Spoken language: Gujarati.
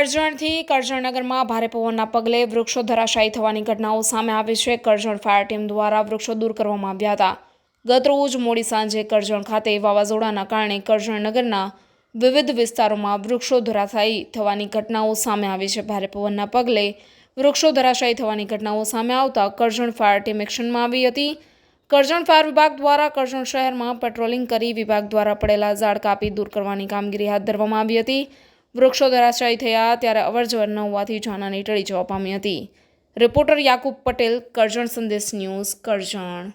કરજણથી કરજણનગરમાં ભારે પવનના પગલે વૃક્ષો ધરાશાયી થવાની ઘટનાઓ સામે આવી છે. કરજણ ફાયર ટીમ દ્વારા વૃક્ષો દૂર કરવામાં આવ્યા હતા. ગતરોજ મોડી સાંજે કરજણ ખાતે વાવાઝોડાના કારણે કરજણનગરના વિવિધ વિસ્તારોમાં વૃક્ષો ધરાશાયી થવાની ઘટનાઓ સામે આવી છે. ભારે પવનના પગલે વૃક્ષો ધરાશાયી થવાની ઘટનાઓ સામે આવતા કરજણ ફાયર ટીમ એક્શનમાં આવી હતી. કરજણ ફાયર વિભાગ દ્વારા કરજણ શહેરમાં પેટ્રોલિંગ કરી વિભાગ દ્વારા પડેલા ઝાડ કાપી દૂર કરવાની કામગીરી હાથ ધરવામાં આવી હતી. વૃક્ષો ધરાશાયી થયા ત્યારે અવરજવર ન હોવાથી જાનહાની ટળી જવા પામી હતી. રિપોર્ટર યાકુબ પટેલ, કરજણ સંદેશ ન્યૂઝ, કરજણ.